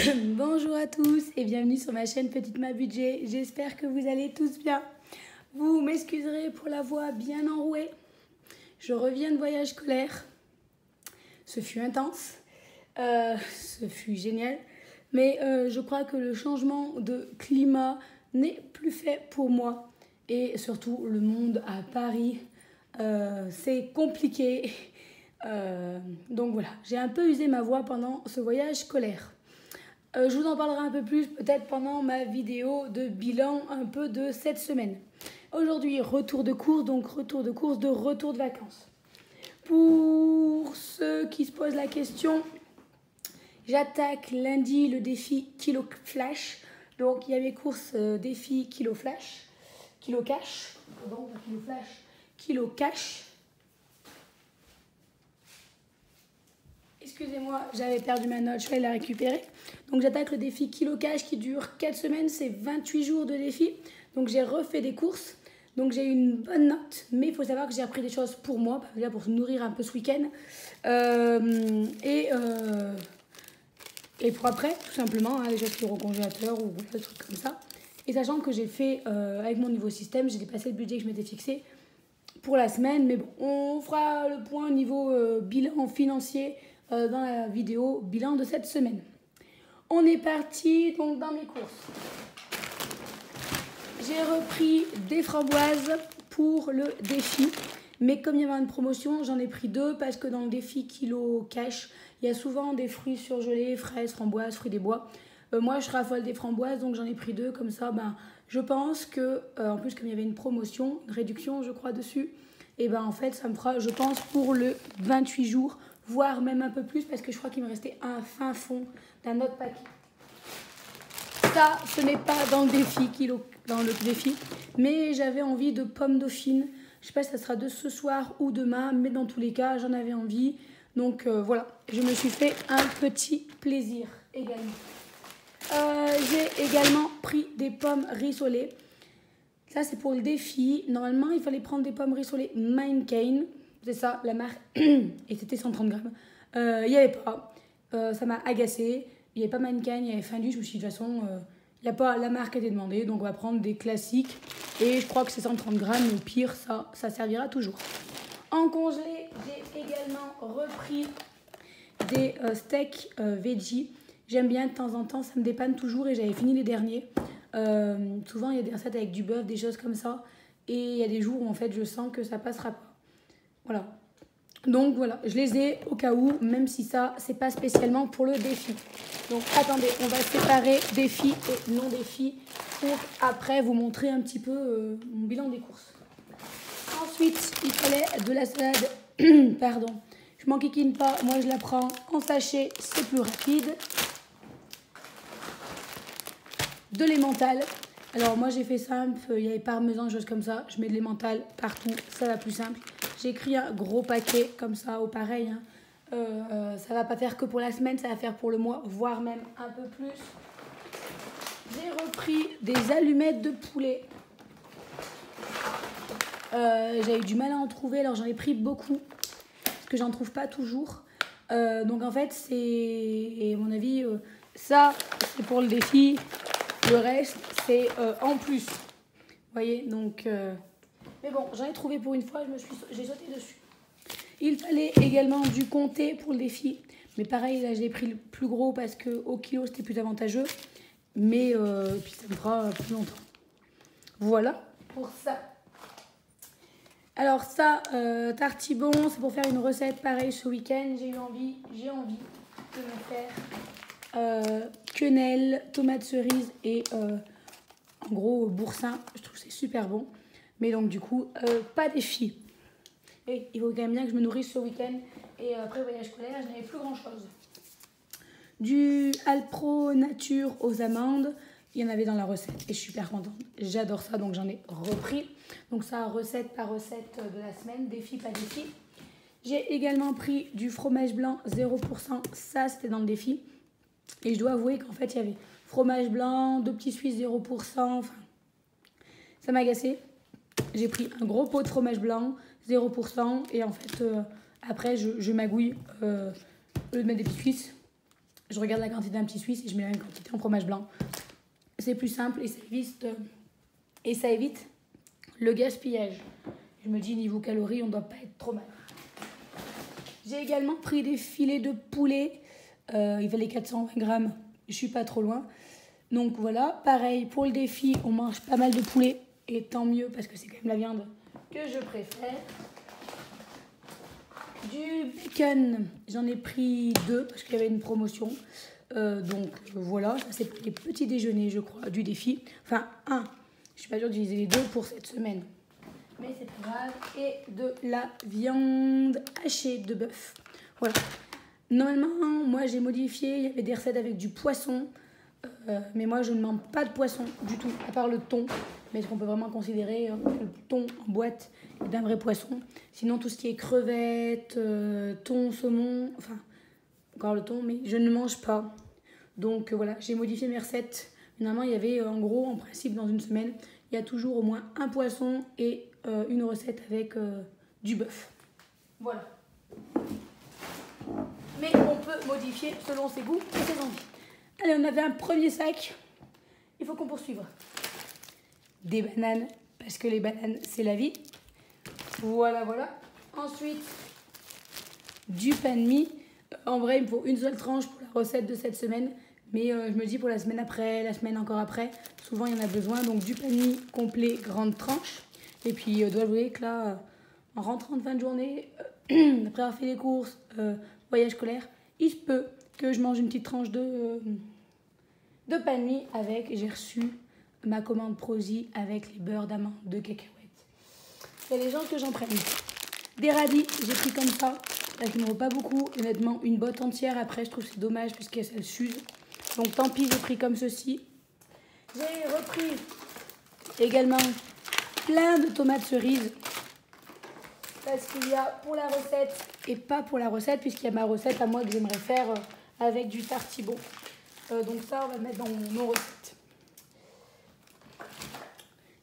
Bonjour à tous et bienvenue sur ma chaîne Petite Ma Budget. J'espère que vous allez tous bien. Vous m'excuserez pour la voix bien enrouée. Je reviens de voyage scolaire. Ce fut intense. Ce fut génial. Mais je crois que le changement de climat n'est plus fait pour moi. Et surtout, le monde à Paris, c'est compliqué. Donc voilà, j'ai un peu usé ma voix pendant ce voyage scolaire. Je vous en parlerai un peu plus peut-être pendant ma vidéo de bilan un peu de cette semaine. Aujourd'hui, retour de course, donc retour de course de retour de vacances. Pour ceux qui se posent la question, j'attaque lundi le défi Kilo Flash. Donc il y a mes courses défi Kilo Flash, Kilo Cash, pardon, pas Kilo Flash, Kilo Cash. Excusez-moi, j'avais perdu ma note, je vais la récupérer. Donc j'attaque le défi Kilo Cash qui dure 4 semaines, c'est 28 jours de défi. Donc j'ai refait des courses, donc j'ai eu une bonne note. Mais il faut savoir que j'ai appris des choses pour moi, déjà pour se nourrir un peu ce week-end. Et pour après, tout simplement, des choses qui sont au congélateur ou des trucs comme ça. Et sachant que j'ai fait, avec mon nouveau système, j'ai dépassé le budget que je m'étais fixé pour la semaine. Mais bon, on fera le point au niveau bilan financier dans la vidéo bilan de cette semaine. On est parti donc dans mes courses. J'ai repris des framboises pour le défi, mais comme il y avait une promotion, j'en ai pris 2 parce que dans le défi Kilo Cash, il y a souvent des fruits surgelés, fraises, framboises, fruits des bois. Moi, je raffole des framboises, donc j'en ai pris 2 comme ça. Je pense que, en plus, comme il y avait une promotion, une réduction, je crois, dessus, et en fait, ça me fera, je pense, pour le 28 jours, voire même un peu plus, parce que je crois qu'il me restait un fin fond d'un autre paquet. Ça, ce n'est pas dans le défi, mais j'avais envie de pommes dauphines. Je sais pas si ça sera de ce soir ou demain, mais dans tous les cas, j'en avais envie. Donc voilà, je me suis fait un petit plaisir également. J'ai également pris des pommes rissolées. Ça, c'est pour le défi. Normalement, il fallait prendre des pommes rissolées Minecane. C'est ça, la marque. Et c'était 130 grammes. Il n'y avait pas. Ça m'a agacé. Il n'y avait pas Minecane, il y avait Findus. Je me suis dit, de toute façon, il n'y a pas la marque qui était demandée. Donc, on va prendre des classiques. Et je crois que c'est 130 grammes. Mais au pire, ça servira toujours. En congelé, j'ai également repris des steaks veggie. J'aime bien de temps en temps, ça me dépanne toujours et j'avais fini les derniers. Souvent, il y a des recettes avec du bœuf, des choses comme ça. Et il y a des jours où en fait, je sens que ça passera pas. Voilà. Donc voilà, je les ai au cas où, même si ça, c'est pas spécialement pour le défi. Donc attendez, on va séparer défi et non défi pour après vous montrer un petit peu mon bilan des courses. Ensuite, il fallait de la salade. Pardon, je m'enquiquine pas, moi je la prends en sachet, c'est plus rapide. De l'emmental. Alors moi j'ai fait simple, il y avait parmesan, choses comme ça. Je mets de l'emmental partout, ça va plus simple. J'ai pris un gros paquet comme ça, au pareil. Ça va pas faire que pour la semaine, ça va faire pour le mois, voire même un peu plus. J'ai repris des allumettes de poulet. J'avais eu du mal à en trouver, alors j'en ai pris beaucoup. Parce que j'en trouve pas toujours. Donc en fait, c'est, à mon avis, ça, c'est pour le défi. Le reste, c'est en plus. Vous voyez, donc... Mais bon, j'en ai trouvé pour une fois, j'ai sauté dessus. Il fallait également du comté pour le défi. Mais pareil, là, j'ai pris le plus gros parce qu'au kilo, c'était plus avantageux. Mais puis ça me fera plus longtemps. Voilà pour ça. Alors ça, tartibon, c'est pour faire une recette pareille ce week-end. J'ai envie de me faire quenelle, tomate cerise et en gros boursin. Je trouve que c'est super bon. Mais donc du coup, pas défi. Et il faut quand même bien que je me nourrisse ce week-end. Et après le voyage scolaire, je n'avais plus grand-chose. Du Alpro Nature aux amandes. Il y en avait dans la recette et je suis super contente. J'adore ça, donc j'en ai repris. Donc ça, recette par recette de la semaine, défi, pas défi. J'ai également pris du fromage blanc 0%. Ça, c'était dans le défi. Et je dois avouer qu'en fait, il y avait fromage blanc, 2 petits Suisses 0%. Enfin, ça m'a agacé. J'ai pris un gros pot de fromage blanc, 0%. Et en fait, après, je magouille au lieu de mettre des petits Suisses. je regarde la quantité d'un petit suisse et je mets la même quantité en fromage blanc. C'est plus simple et ça évite le gaspillage. Je me dis, niveau calories, on ne doit pas être trop mal. J'ai également pris des filets de poulet. Il valait 420 grammes. Je ne suis pas trop loin. Donc voilà, pareil, pour le défi, on mange pas mal de poulet. Et tant mieux, parce que c'est quand même la viande que je préfère. Du bacon, j'en ai pris 2 parce qu'il y avait une promotion. Voilà, ça c'est pour les petits déjeuners, je crois, du défi. Enfin, 1. Je suis pas sûre d'utiliser les 2 pour cette semaine. Mais c'est pas grave. Et de la viande hachée de bœuf. Voilà. Normalement, moi j'ai modifié, il y avait des recettes avec du poisson. Mais moi je ne mange pas de poisson du tout, à part le thon. Mais est-ce qu'on peut vraiment considérer que le thon en boîte est d'un vrai poisson? Sinon tout ce qui est crevettes, thon, saumon, enfin encore le thon, mais je ne mange pas. Donc voilà, j'ai modifié mes recettes. Normalement il y avait en gros, en principe dans une semaine, il y a toujours au moins un poisson et une recette avec du bœuf. Voilà. Mais on peut modifier selon ses goûts et ses envies. Allez, on avait un premier sac. Il faut qu'on poursuive. Des bananes, parce que les bananes, c'est la vie. Voilà, voilà. Ensuite, du pain de mie. En vrai, il me faut une seule tranche pour la recette de cette semaine. Mais je me dis pour la semaine après, la semaine encore après, souvent il y en a besoin. Donc du pain de mie complet, grande tranche. Et puis, je dois avouer que là, en rentrant de fin de journée, après avoir fait les courses, voyage scolaire, il se peut que je mange une petite tranche de pain de mie avec, j'ai reçu ma commande Prozis avec les beurres d'amande de cacahuètes. Il y a des gens que j'en prenne. Des radis, j'ai pris comme ça, parce qu'il ne vaut pas beaucoup. Honnêtement, une botte entière après, je trouve que c'est dommage puisque ça s'use. Donc tant pis, j'ai pris comme ceci. J'ai repris également plein de tomates cerises. Parce qu'il y a pour la recette et pas pour la recette, puisqu'il y a ma recette à moi que j'aimerais faire avec du tartibon. Donc ça, on va le mettre dans nos recettes.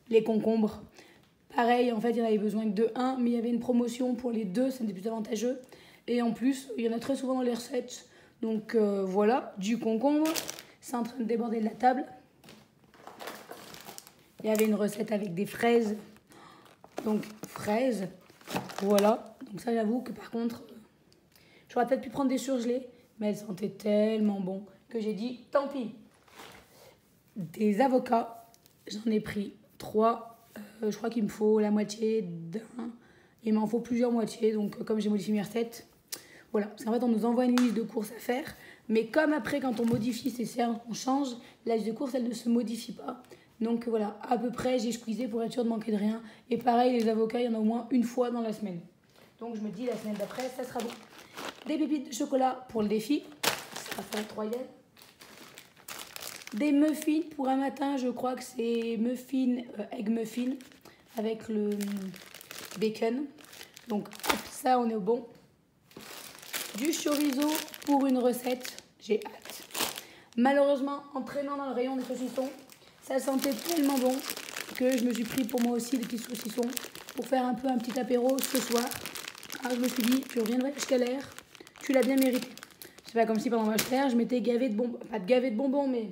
Les concombres. Pareil, en fait, il y en avait besoin que de 1, mais il y avait une promotion pour les 2, c'était plus avantageux. Et en plus, il y en a très souvent dans les recettes. Donc voilà, du concombre. C'est en train de déborder de la table. Il y avait une recette avec des fraises. Donc fraises. Voilà. Donc ça, j'avoue que par contre, j'aurais peut-être pu prendre des surgelés, mais elles sentaient tellement bon que j'ai dit tant pis. Des avocats, j'en ai pris 3. Je crois qu'il me faut la moitié d'un. Il m'en faut plusieurs moitiés. Donc comme j'ai modifié mes recettes, voilà. Parce qu'en fait, on nous envoie une liste de courses à faire. Mais comme après, quand on modifie ces séances, on change, la liste de courses, elle ne se modifie pas. Donc voilà, à peu près, j'ai squeezé pour être sûr de manquer de rien. Et pareil, les avocats, il y en a au moins une fois dans la semaine. Donc je me dis, la semaine d'après, ça sera bon. Des pépites de chocolat pour le défi. Ça va faire être royal. Des muffins pour un matin, je crois que c'est egg muffin avec le bacon. Donc hop, ça, on est au bon. Du chorizo pour une recette, j'ai hâte. Malheureusement, en traînant dans le rayon des saucissons, ça sentait tellement bon que je me suis pris pour moi aussi des petits saucissons pour faire un peu un petit apéro ce soir. Alors je me suis dit, tu reviendrais jusqu'à l'air, tu l'as bien mérité. C'est pas comme si pendant ma chair, je m'étais gavée de bonbons, pas de gavée de bonbons, mais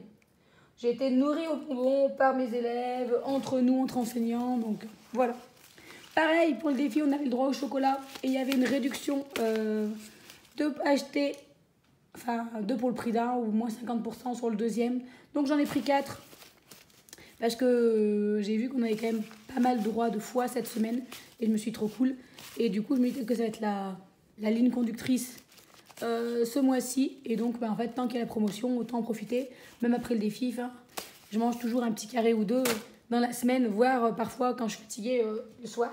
j'ai été nourrie aux bonbons par mes élèves, entre nous, entre enseignants, donc voilà. Pareil, pour le défi, on avait le droit au chocolat et il y avait une réduction de acheter, enfin 2 pour le prix d'un ou moins 50% sur le deuxième. Donc j'en ai pris 4 parce que j'ai vu qu'on avait quand même pas mal de droits de foie cette semaine et je me suis dit trop cool. Et du coup, je me dis que ça va être la ligne conductrice ce mois-ci. Et donc, en fait, tant qu'il y a la promotion, autant en profiter. Même après le défi, je mange toujours un petit carré ou 2 dans la semaine, voire parfois quand je suis fatiguée le soir.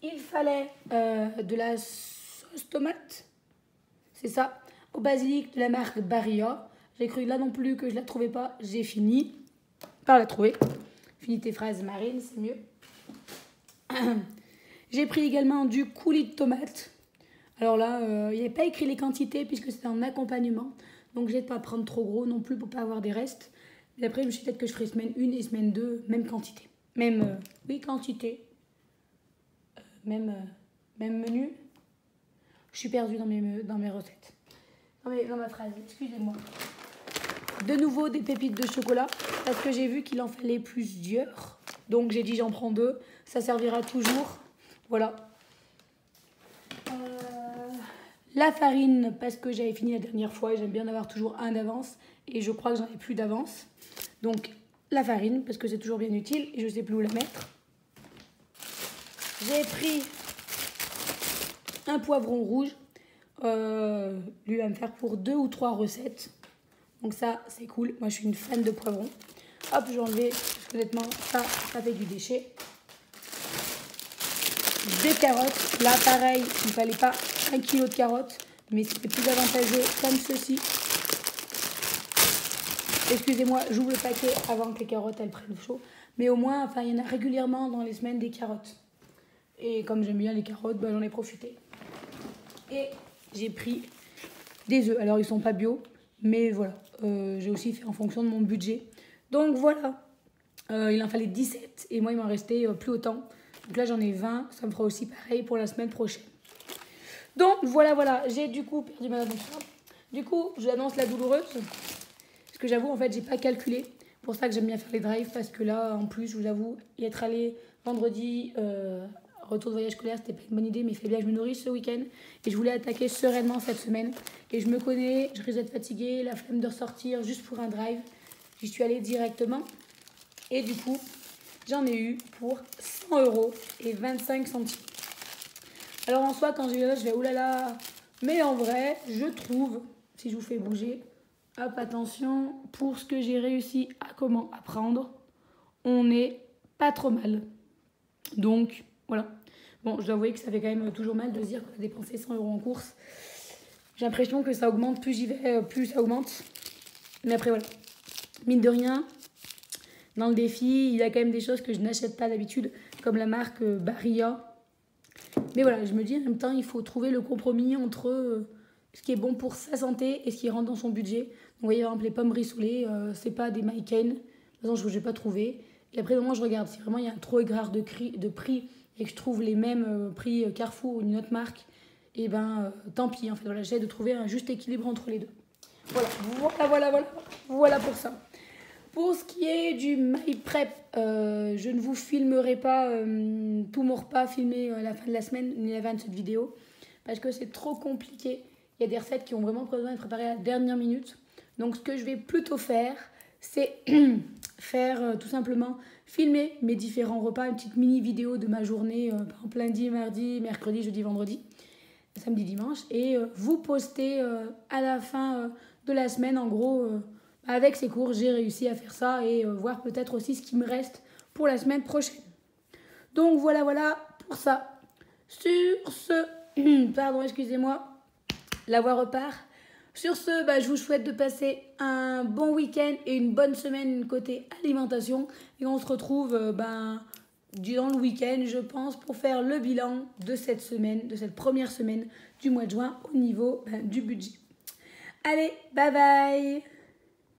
Il fallait de la sauce tomate, c'est ça, au basilic de la marque Barilla. J'ai cru là non plus que je la trouvais pas, j'ai fini par la trouver. Fini tes fraises marines, c'est mieux. J'ai pris également du coulis de tomate. Alors là, il n'y avait pas écrit les quantités puisque c'était en accompagnement. Donc j'ai de pas prendre trop gros non plus pour pas avoir des restes. Mais après, je me suis dit peut-être que je ferai semaine 1 et semaine 2, même quantité. Même, quantité. Même menu. Je suis perdue dans mes recettes. dans ma phrase, excusez-moi. De nouveau des pépites de chocolat parce que j'ai vu qu'il en fallait plusieurs. Donc j'ai dit j'en prends 2. Ça servira toujours. Voilà. La farine parce que j'avais fini la dernière fois et j'aime bien en avoir toujours un d'avance. Et je crois que j'en ai plus d'avance. Donc la farine parce que c'est toujours bien utile et je sais plus où la mettre. J'ai pris un poivron rouge. Lui va me faire pour 2 ou 3 recettes. Donc ça, c'est cool. Moi, je suis une fan de poivron. Hop, je vais enlever. Honnêtement, ça fait du déchet. Des carottes. Là, pareil, il ne fallait pas 1 kg de carottes. Mais c'était plus avantageux comme ceci. Excusez-moi, j'ouvre le paquet avant que les carottes, elles prennent chaud. Mais au moins, enfin, il y en a régulièrement dans les semaines des carottes. Et comme j'aime bien les carottes, bah, j'en ai profité. Et j'ai pris des œufs. Alors, ils ne sont pas bio. Mais voilà, j'ai aussi fait en fonction de mon budget. Donc voilà, il en fallait 17 et moi il m'en restait plus autant. Donc là j'en ai 20, ça me fera aussi pareil pour la semaine prochaine. Donc voilà, j'ai du coup perdu ma annonce. Du coup, je vous annonce la douloureuse. Parce que j'avoue, en fait, j'ai pas calculé. Pour ça que j'aime bien faire les drives. Parce que là, en plus, je vous avoue, y être allé vendredi, retour de voyage scolaire, c'était pas une bonne idée, mais il fallait bien que je me nourrisse ce week-end. Et je voulais attaquer sereinement cette semaine. Et je me connais, je risque d'être fatiguée, la flemme de ressortir juste pour un drive. J'y suis allée directement. Et du coup, j'en ai eu pour 100 € et 25 centimes. Alors en soi, quand j'ai eu là, je vais oulala. Mais en vrai, je trouve, si je vous fais bouger, hop, attention, pour ce que j'ai réussi à prendre, on est pas trop mal. Donc, voilà. Bon, je dois avouer que ça fait quand même toujours mal de se dire qu'on a dépensé 100 € en course. J'ai l'impression que ça augmente, plus j'y vais, plus ça augmente. Mais après, voilà. Mine de rien, dans le défi, il y a quand même des choses que je n'achète pas d'habitude, comme la marque Barilla. Mais voilà, je me dis en même temps, il faut trouver le compromis entre ce qui est bon pour sa santé et ce qui rentre dans son budget. Donc, vous voyez, par exemple, les pommes rissolées, c'est pas des Maiken. De toute façon, je n'ai pas trouvé. Et après, moi, je regarde. Si vraiment il y a un trop égard de prix et que je trouve les mêmes prix Carrefour ou une autre marque, et ben tant pis. En fait, voilà, j'essaie de trouver un juste équilibre entre les deux. Voilà pour ça. Pour ce qui est du My Prep, je ne vous filmerai pas tout mon repas filmé à la fin de la semaine ni la fin de cette vidéo parce que c'est trop compliqué. Il y a des recettes qui ont vraiment besoin d'être préparées à la dernière minute. Donc ce que je vais plutôt faire, c'est faire tout simplement filmer mes différents repas, une petite mini vidéo de ma journée, par exemple lundi, mardi, mercredi, jeudi, vendredi, samedi, dimanche, et vous poster à la fin de la semaine, en gros, avec ces cours, j'ai réussi à faire ça et voir peut-être aussi ce qui me reste pour la semaine prochaine. Donc voilà pour ça. Sur ce, pardon, excusez-moi, la voix repart. Sur ce, je vous souhaite de passer un bon week-end et une bonne semaine côté alimentation. Et on se retrouve durant le week-end, je pense, pour faire le bilan de cette semaine, de cette première semaine du mois de juin au niveau du budget. Allez, bye bye!